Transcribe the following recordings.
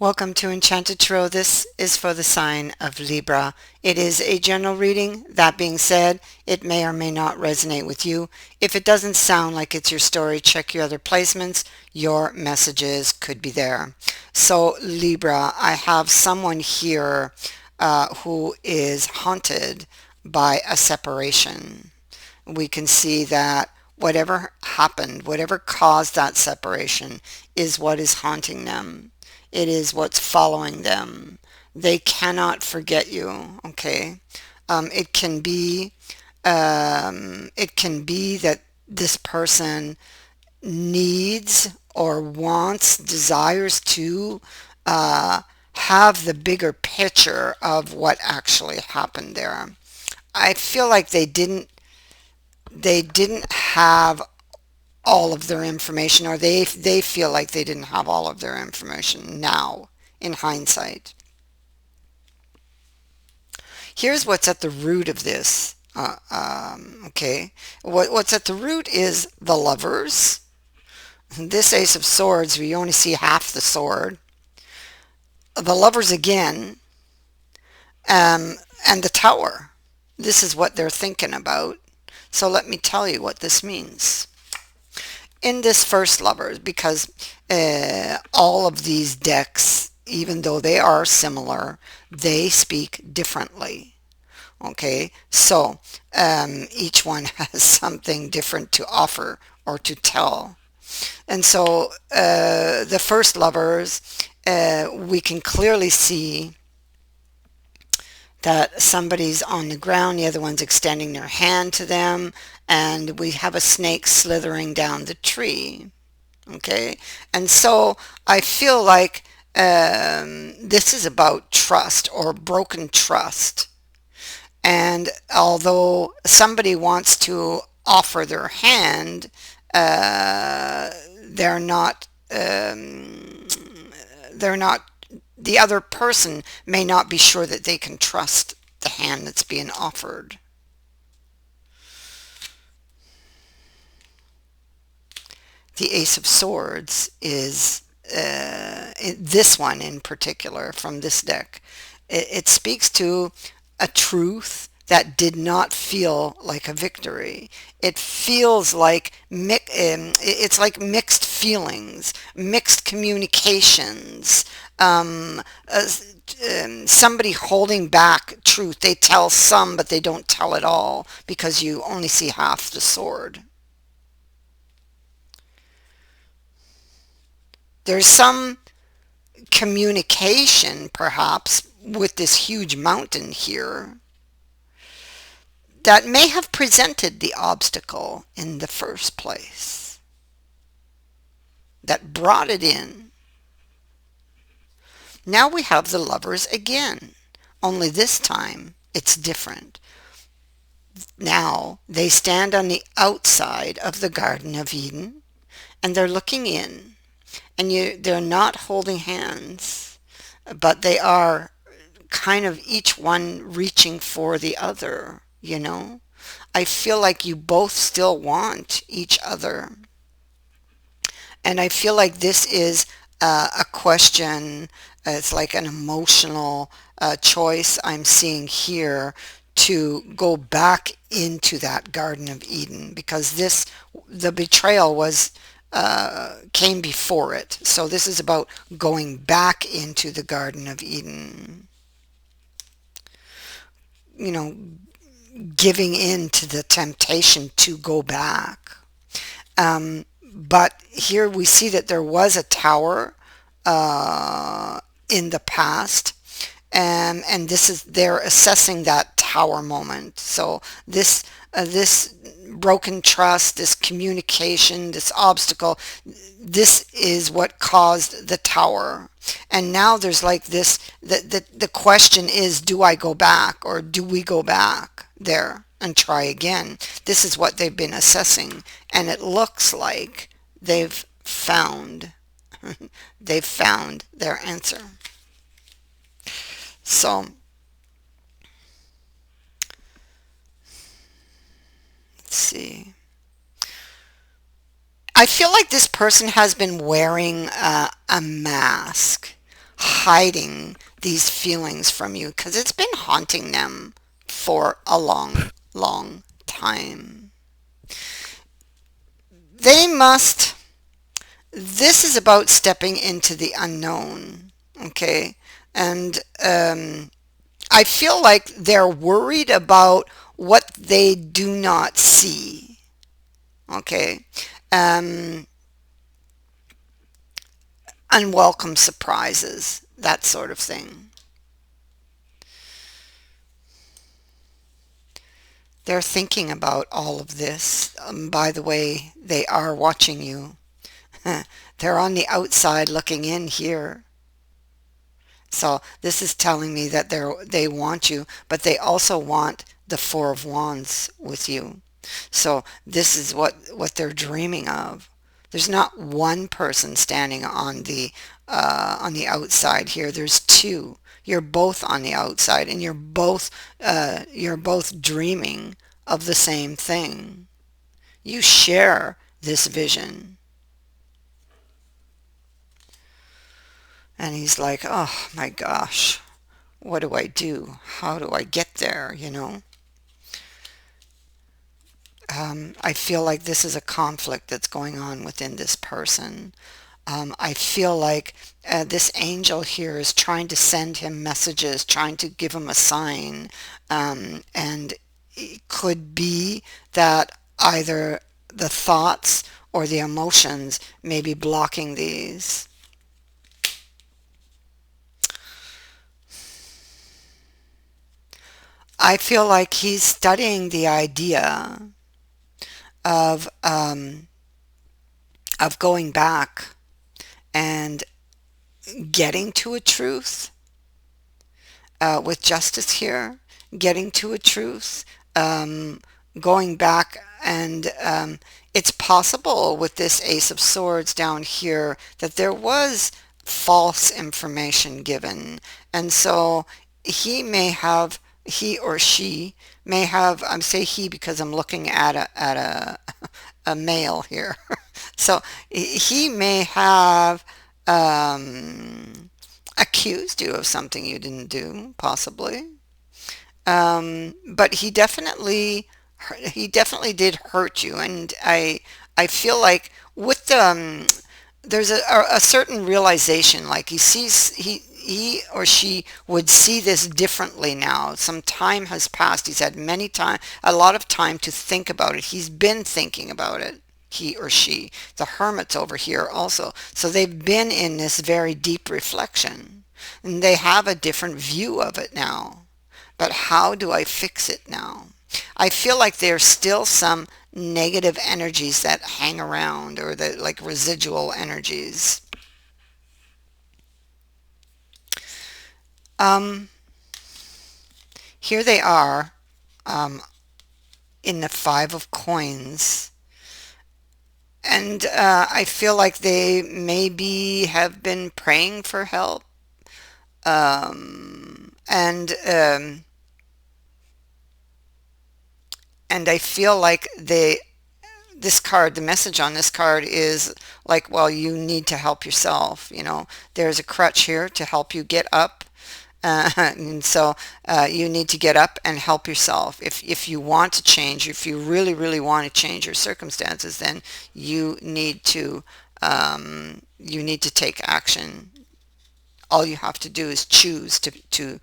Welcome to Enchanted Tarot. This is for the sign of Libra. It is a general reading. That being said, it may or may not resonate with you. If it doesn't sound like it's your story, check your other placements. Your messages could be there. So Libra, I have someone here who is haunted by a separation. We can see that whatever happened, whatever caused that separation is what is haunting them. It is what's following them. They cannot forget you, okay? It can be that this person needs or wants, desires to have the bigger picture of what actually happened there. I feel like they didn't have all of their information, or they feel like they didn't have all of their information now in hindsight. Here's what's at the root of this. Okay, what's at the root is the lovers. This Ace of Swords, we only see half the sword. The lovers again, and the tower. This is what they're thinking about. So let me tell you what this means. In this first lovers, because all of these decks, even though they are similar, they speak differently. Okay, so each one has something different to offer or to tell. And so the first lovers, we can clearly see that somebody's on the ground, the other one's extending their hand to them, and we have a snake slithering down the tree. Okay, and so I feel like this is about trust or broken trust. And although somebody wants to offer their hand, they're not. They're not. The other person may not be sure that they can trust the hand that's being offered. The Ace of Swords is this one in particular from this deck. It speaks to a truth that did not feel like a victory. It feels like it's like mixed feelings, mixed communications. Um, uh, Somebody holding back truth. They tell some, but they don't tell it all because you only see half the sword. There's some communication, perhaps, with this huge mountain here that may have presented the obstacle in the first place, that brought it in. Now we have the lovers again, only this time it's different. Now they stand on the outside of the Garden of Eden and they're looking in, and they're not holding hands, but they are kind of each one reaching for the other, you know? I feel like you both still want each other. And I feel like this is a question, it's like an emotional choice I'm seeing here to go back into that Garden of Eden, because the betrayal came before it. So this is about going back into the Garden of Eden. You know, giving in to the temptation to go back. But here we see that there was a tower in the past, and this is they're assessing that tower moment. So this broken trust, this communication, this obstacle, this is what caused the tower. And now there's like this, the question is, do I go back, or do we go back there and try again? This is what they've been assessing, and it looks like they've found they've found their answer. So let's see. I feel like this person has been wearing a mask, hiding these feelings from you because it's been haunting them for a long, long time. They must, this is about stepping into the unknown, okay? And I feel like they're worried about what they do not see, okay? Um, Unwelcome surprises, that sort of thing. They're thinking about all of this. By the way, they are watching you. They're on the outside looking in here. So this is telling me that they want you, but they also want the Four of Wands with you. So this is what they're dreaming of. There's not one person standing on the outside here. There's two. You're both on the outside, and you're both dreaming of the same thing. You share this vision. And he's like, oh my gosh, what do I do? How do I get there? I feel like this is a conflict that's going on within this person. I feel like this angel here is trying to send him messages, trying to give him a sign. And it could be that either the thoughts or the emotions may be blocking these. I feel like he's studying the idea of um, of going back and getting to a truth with justice here, getting to a truth, um, going back and it's possible with this Ace of Swords down here that there was false information given, and so he or she may have, I'm say he because I'm looking at a male here. So he may have accused you of something you didn't do, possibly. But he definitely did hurt you, and I feel like with the there's a certain realization, like he or she would see this differently now. Some time has passed. He's had a lot of time to think about it. He's been thinking about it, he or she. The hermit's over here also. So they've been in this very deep reflection, and they have a different view of it now. But how do I fix it now? I feel like there's still some negative energies that hang around, or the like residual energies. Um, Here they are, um, in the Five of Coins, and I feel like they maybe have been praying for help, and and I feel like this card, the message on this card is like, well, you need to help yourself. There's a crutch here to help you get up. And so you need to get up and help yourself. If you want to change, if you really, really want to change your circumstances, then you need to take action. All you have to do is choose to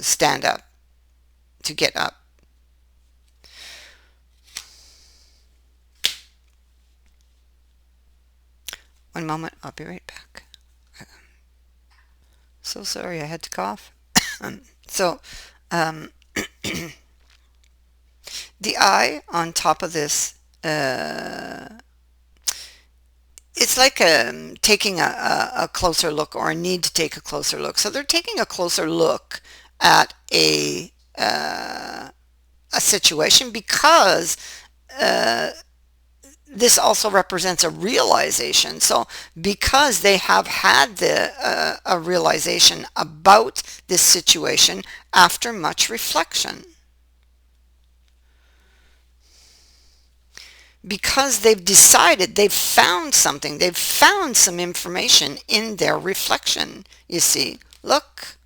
stand up, to get up. One moment, I'll be right back. So sorry, I had to cough. So, um, the eye on top of this, it's like taking a closer look, or a need to take a closer look. So they're taking a closer look at a situation because uh, this also represents a realization. So because they have had a realization about this situation after much reflection. because they've decided, they've found something, they've found some information in their reflection. You see, look,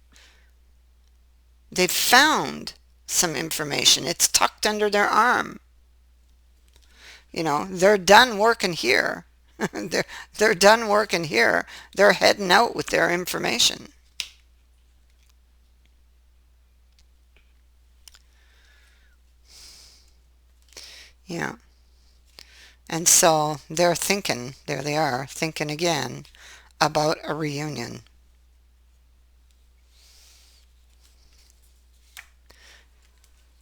they've found some information. It's tucked under their arm. They're done working here. they're done working here. They're heading out with their information. Yeah. And so they're thinking, there they are, thinking again about a reunion.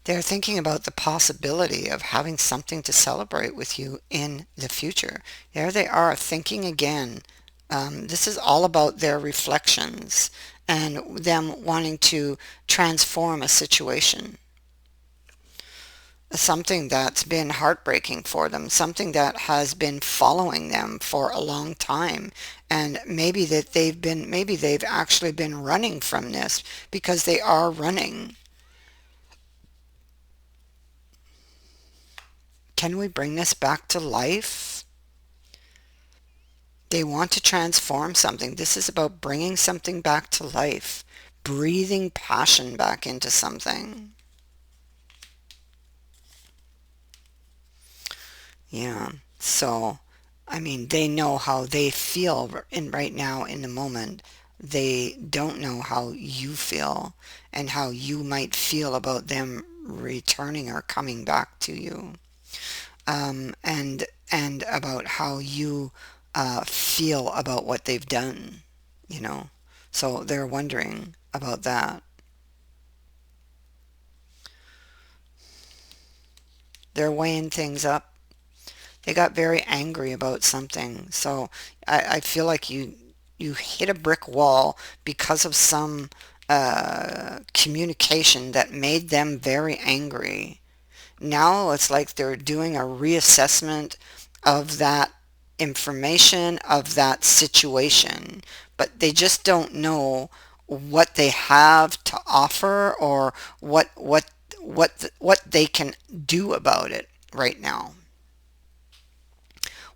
They're thinking about the possibility of having something to celebrate with you in the future. There they are, thinking again. This is all about their reflections and them wanting to transform a situation. Something that's been heartbreaking for them, something that has been following them for a long time. And maybe they've actually been running from this because they are running. Can we bring this back to life? They want to transform something. This is about bringing something back to life, breathing passion back into something. Yeah. So, I mean, they know how they feel in right now in the moment. They don't know how you feel and how you might feel about them returning or coming back to you. And about how you feel about what they've done, you know. So they're wondering about that. They're weighing things up. They got very angry about something. So I feel like you hit a brick wall because of some communication that made them very angry. Now it's like they're doing a reassessment of that information, of that situation, but they just don't know what they have to offer or what they can do about it right now.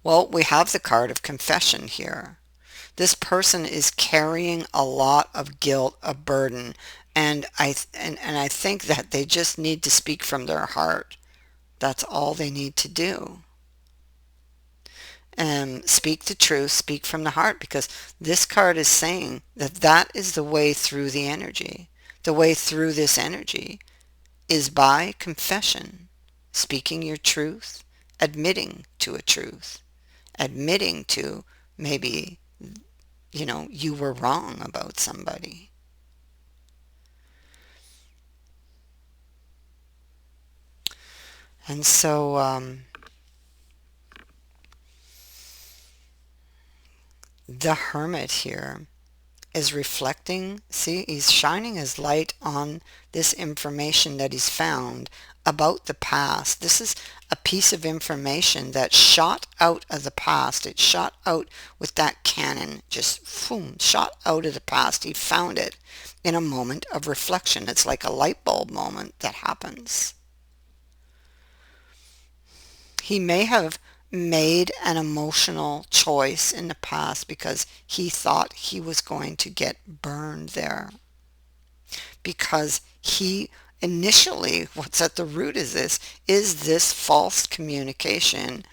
Well, we have the card of confession here. This person is carrying a lot of guilt, a burden, and I think that they just need to speak from their heart. That's all they need to do. And speak the truth, speak from the heart, because this card is saying that that is the way through the energy. The way through this energy is by confession, speaking your truth, admitting to a truth, admitting to maybe, you were wrong about somebody. And so, the hermit here is reflecting. See, he's shining his light on this information that he's found about the past. This is a piece of information that shot out of the past. It shot out with that cannon, just boom, shot out of the past. He found it in a moment of reflection. It's like a light bulb moment that happens. He may have made an emotional choice in the past because he thought he was going to get burned there. Because he initially, what's at the root is this false communication.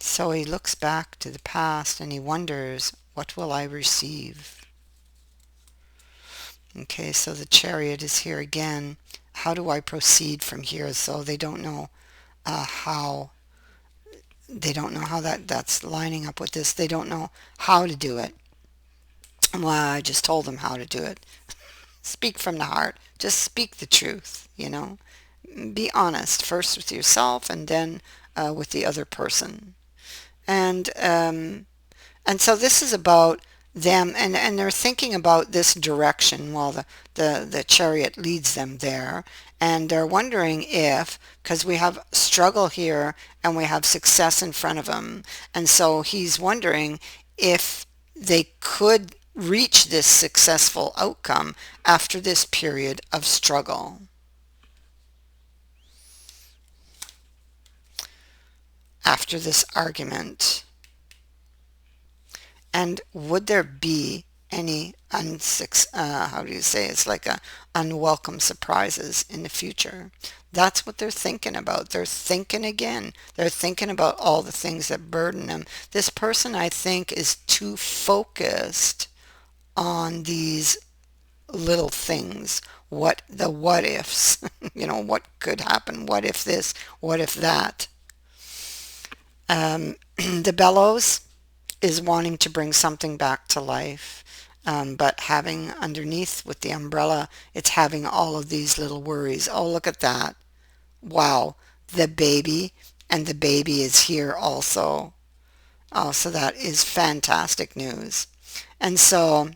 So he looks back to the past and he wonders, what will I receive? Okay, so the chariot is here again. How do I proceed from here? So how they don't know how that's lining up with this. They don't know how to do it. Well, I just told them how to do it. Speak from the heart. Just speak the truth. Be honest first with yourself and then with the other person. And and so this is about them, and they're thinking about this direction while the chariot leads them there. And they're wondering if, because we have struggle here and we have success in front of him, and so he's wondering if they could reach this successful outcome after this period of struggle. After this argument. And would there be any how do you say, it's like a unwelcome surprises in the future? That's what they're thinking about. They're thinking again. They're thinking about all the things that burden them. This person, I think, is too focused on these little things. What ifs, what could happen? What if this? What if that? The bellows is wanting to bring something back to life. But having underneath with the umbrella, it's having all of these little worries. Oh, look at that. Wow, the baby, and the baby is here also. Oh, so that is fantastic news. And so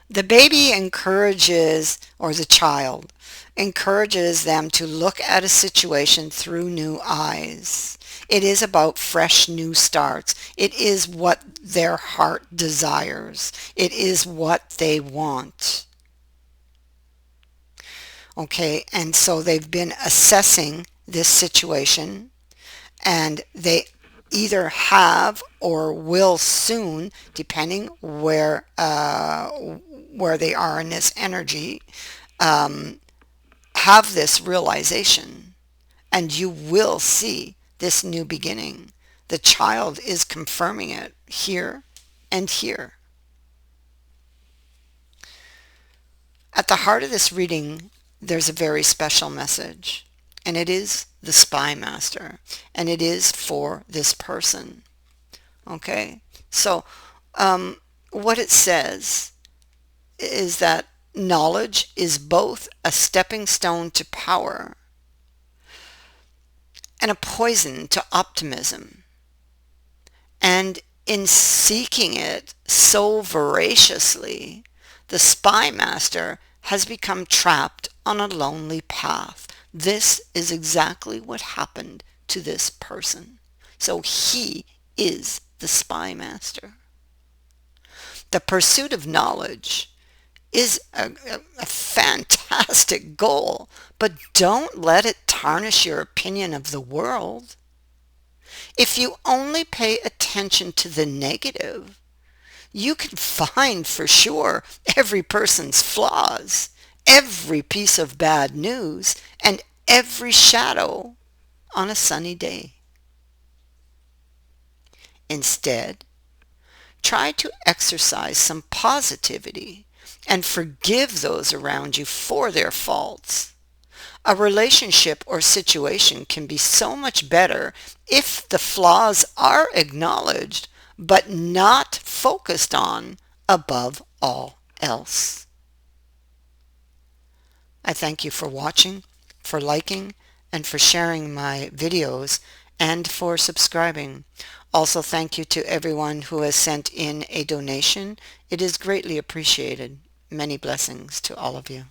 the baby encourages, or the child encourages them to look at a situation through new eyes. It is about fresh new starts. It is what their heart desires. It is what they want. Okay, and so they've been assessing this situation, and they either have or will soon, depending where they are in this energy, have this realization, and you will see this new beginning. The child is confirming it here and here. At the heart of this reading, there's a very special message, and it is the spy master, and it is for this person. Okay, so what it says is that knowledge is both a stepping stone to power and a poison to optimism. And in seeking it so voraciously, the spy master has become trapped on a lonely path. This is exactly what happened to this person. So he is the spy master. The pursuit of knowledge is a fantastic goal, but don't let it tarnish your opinion of the world. If you only pay attention to the negative, you can find for sure every person's flaws, every piece of bad news, and every shadow on a sunny day. Instead, try to exercise some positivity and forgive those around you for their faults. A relationship or situation can be so much better if the flaws are acknowledged but not focused on above all else. I thank you for watching, for liking, and for sharing my videos, and for subscribing. Also, thank you to everyone who has sent in a donation. It is greatly appreciated. Many blessings to all of you.